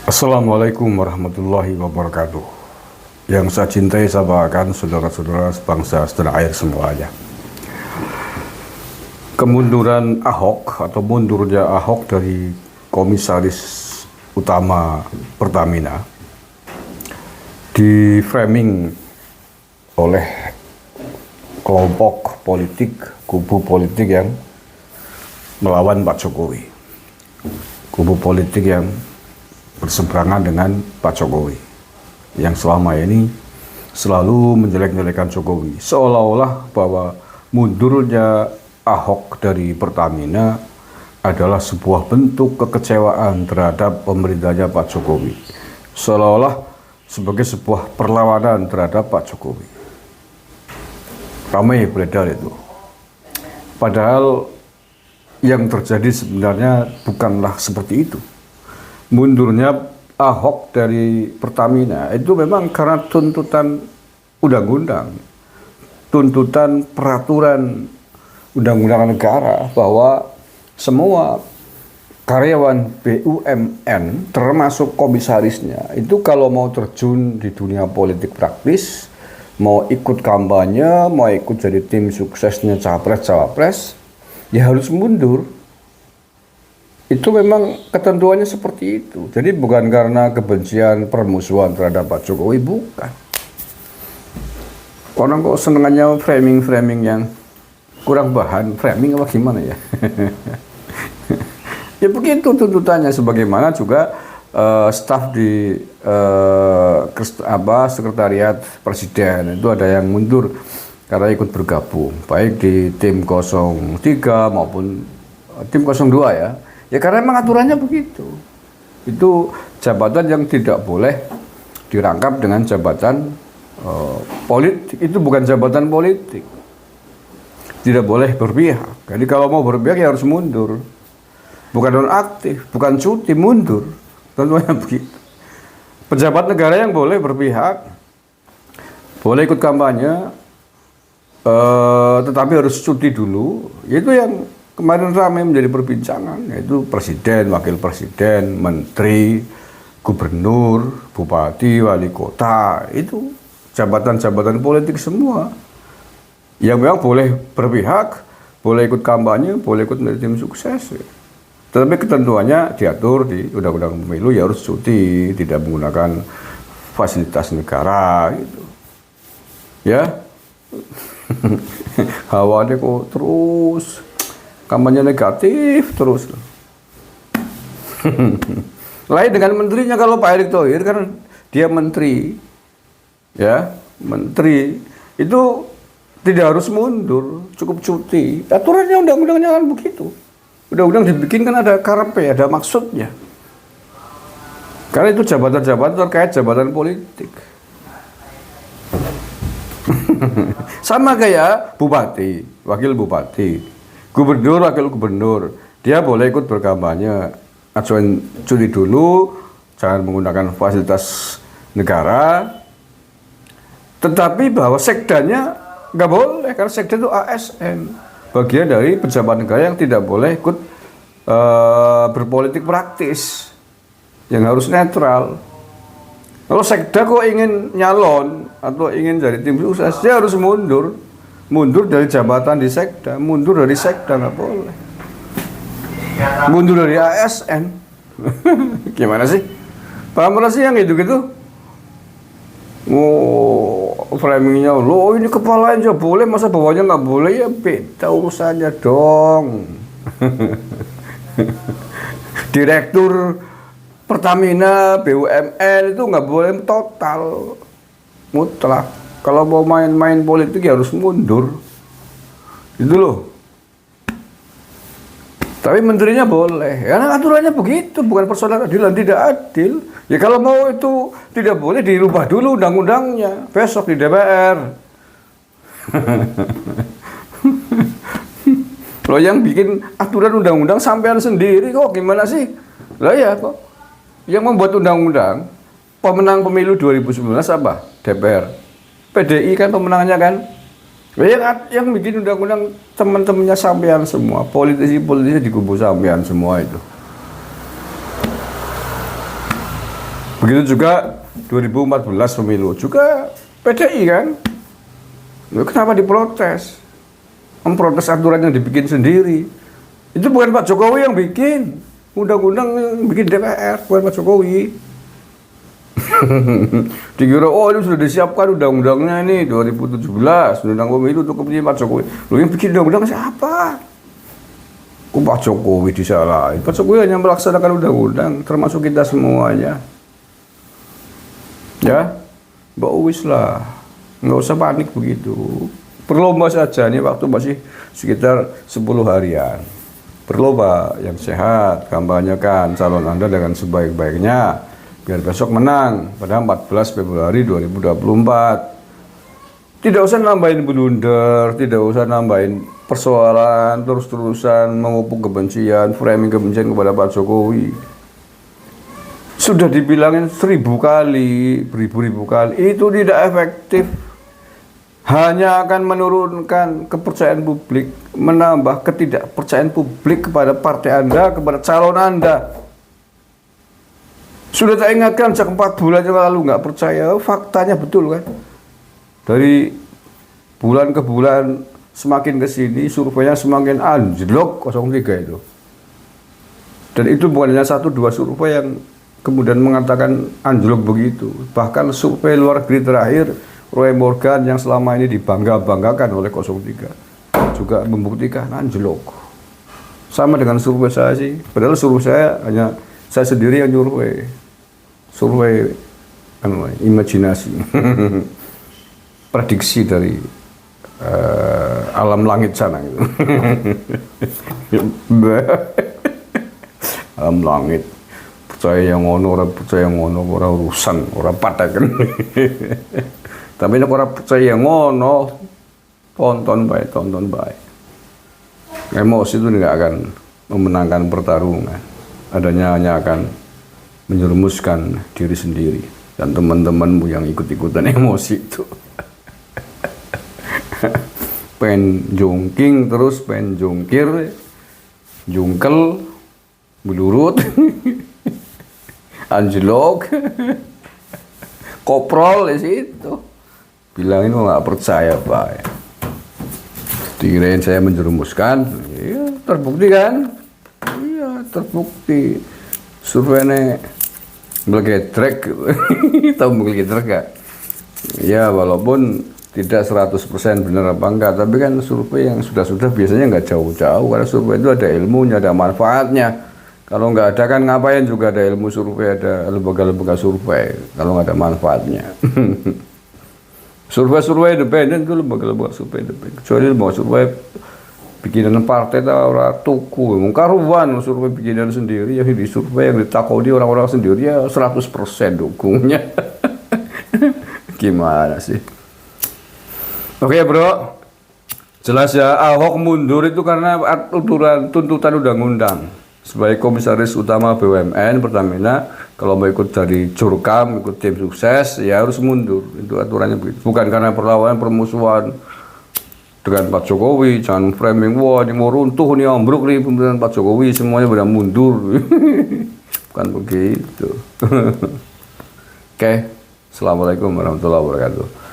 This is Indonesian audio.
Assalamualaikum warahmatullahi wabarakatuh. Yang saya cintai, saya banggakan saudara-saudara sebangsa setanah air semuanya. Kemunduran Ahok atau mundurnya Ahok dari Komisaris Utama Pertamina di framing oleh kelompok politik, kubu politik yang melawan Pak Jokowi. Kubu politik yang berseberangan dengan Pak Jokowi, yang selama ini selalu menjelek-jelekan Jokowi, seolah-olah bahwa mundurnya Ahok dari Pertamina adalah sebuah bentuk kekecewaan terhadap pemerintahnya Pak Jokowi, seolah-olah sebagai sebuah perlawanan terhadap Pak Jokowi. Ramai beredar itu. Padahal yang terjadi sebenarnya bukanlah seperti itu. Mundurnya Ahok dari Pertamina itu memang karena tuntutan undang-undang, tuntutan peraturan undang-undang negara bahwa semua karyawan BUMN termasuk komisarisnya itu kalau mau terjun di dunia politik praktis, mau ikut kampanye, mau ikut jadi tim suksesnya capres-cawapres, ya harus mundur. Itu memang ketentuannya seperti itu. Jadi bukan karena kebencian, permusuhan terhadap Pak Jokowi, bukan. Orang kok senengannya framing-framing yang kurang bahan, framing apa gimana ya? Ya begitu tuntutannya, sebagaimana juga staf di sekretariat presiden itu ada yang mundur karena ikut bergabung, baik di tim 03 maupun tim 02 ya. Ya karena memang aturannya begitu. Itu jabatan yang tidak boleh dirangkap dengan jabatan politik. Itu bukan jabatan politik. Tidak boleh berpihak. Jadi kalau mau berpihak ya harus mundur. Bukan nonaktif, bukan cuti, mundur. Tentunya begitu. Pejabat negara yang boleh berpihak, boleh ikut kampanye, tetapi harus cuti dulu. Itu yang kemarin ramai menjadi perbincangan, yaitu presiden, wakil presiden, menteri, gubernur, bupati, wali kota. Itu jabatan-jabatan politik semua. Yang memang boleh berpihak, boleh ikut kampanye, boleh ikut menjadi tim sukses. Tetapi ketentuannya diatur di Undang-Undang Pemilu, ya harus cuti, tidak menggunakan fasilitas negara gitu. Ya. Hawanya kok terus kampanye negatif terus. Lain dengan menterinya, kalau Pak Erick Thohir kan dia menteri, ya menteri itu tidak harus mundur, cukup cuti. Aturannya undang-undangnya kan begitu. Undang-undang dibikin kan ada karepe, ada maksudnya. Karena itu jabatan-jabatan terkait jabatan politik. Sama kayak bupati, wakil bupati, gubernur, wakil gubernur, dia boleh ikut berkampanye, ajukan cuti dulu, jangan menggunakan fasilitas negara. Tetapi bahwa sekdanya nggak boleh, karena sekda itu ASN, bagian dari pejabat negara yang tidak boleh ikut berpolitik praktis, yang harus netral. Kalau sekda kok ingin nyalon atau ingin jadi tim sukses, dia harus mundur. Mundur dari jabatan di sekda, mundur dari sekda nggak boleh. Mundur dari ASN. Gimana sih? Paham sih yang gitu-gitu? Framingnya, lo ini kepala aja boleh, masa bawahnya nggak boleh? Ya beda urusannya dong. Direktur Pertamina, BUMN itu nggak boleh total, mutlak. Kalau mau main-main politik ya harus mundur. Itu loh. Tapi menterinya boleh. Karena aturannya begitu, bukan persoalan adil dan tidak adil. Ya kalau mau itu tidak boleh, dirubah dulu undang-undangnya. Besok di DPR. Loh yang bikin aturan undang-undang sampean sendiri kok, gimana sih? Lah ya kok. Yang membuat undang-undang, pemenang pemilu 2019 apa? DPR. PDI kan pemenangnya kan? Yang bikin undang-undang teman-temannya sampean semua, politisi-politisi di kubu sampean semua itu. Begitu juga 2014 pemilu juga PDI kan. Kenapa diprotes? Memprotes aturan yang dibikin sendiri. Itu bukan Pak Jokowi yang bikin. Undang-undang yang bikin DPR, bukan Pak Jokowi. Dikira, oh ini sudah disiapkan undang-undangnya ini 2017, undang pemilu untuk kepentingan Pak Jokowi. Lu yang bikin undang-undang siapa? Kok Pak Jokowi disalahin? Pak Jokowi hanya melaksanakan undang-undang, termasuk kita semuanya. Ya, Mbak Uwis lah, nggak usah panik begitu. Berlomba saja, nih waktu masih sekitar 10 harian. Berlomba yang sehat, kampanyekan calon Anda dengan sebaik-baiknya, biar besok menang pada 14 Februari 2024. Tidak usah nambahin blunder, tidak usah nambahin persoalan, terus-terusan memupuk kebencian, framing kebencian kepada Pak Jokowi. Sudah dibilangin 1000 kali, beribu-ribu kali, itu tidak efektif. Hanya akan menurunkan kepercayaan publik, menambah ketidakpercayaan publik kepada partai Anda, kepada calon Anda. Sudah tak ingatkan sejak 4 bulan yang lalu nggak percaya, faktanya betul kan? Dari bulan ke bulan semakin ke sini surveinya semakin anjlok 03 itu. Dan itu bukan hanya 1-2 survei yang kemudian mengatakan anjlok begitu. Bahkan survei luar negeri terakhir Roy Morgan yang selama ini dibangga-banggakan oleh 03 juga membuktikan anjlok. Sama dengan survei saya sih. Padahal survei saya hanya saya sendiri yang survei. Survei imajinasi. Prediksi dari alam langit sana gitu. Alam langit. Percaya yang ngono, orang percaya yang ngono, orang urusan, orang patah kan. Tapi nek orang percaya yang ngono, tonton baik. Emosi itu nggak akan memenangkan pertarungan. Adanya hanya akan menjerumuskan diri sendiri dan teman-temanmu yang ikut-ikutan emosi itu. Pengen jongking terus, pengen jongkir, jungkel, belurut, anjlok, koprol di situ. Bilangin nggak percaya Pak. Dikirain saya menjerumuskan, ya terbukti kan? Iya terbukti. Surveinya melegetrek, tahu melegetrek gak? Ya walaupun tidak 100% benar apa enggak, tapi kan survei yang sudah biasanya nggak jauh-jauh, karena survei itu ada ilmunya, ada manfaatnya. Kalau nggak ada kan ngapain juga ada ilmu survei, ada lembaga-lembaga survei kalau nggak ada manfaatnya. Survei independen itu lembaga-lembaga survei independen. Kecuali lembaga survei bikinan partai atau orang tuku, karuan survei bikinan sendiri, yang disurvei yang ditakoni orang-orang sendiri ya 100% dukungnya. Gimana sih? Oke bro, jelas ya Ahok mundur itu karena tuntutan undang-undang. Sebagai komisaris utama BUMN Pertamina, kalau mau ikut dari Jurkam, ikut tim sukses, ya harus mundur. Itu aturannya begitu. Bukan karena perlawanan, permusuhan dengan Pak Jokowi, jangan framing, wah ini mau runtuh, ini ambruk nih pemerintahan Pak Jokowi, semuanya pada mundur. Bukan begitu. Oke, Assalamualaikum warahmatullahi wabarakatuh.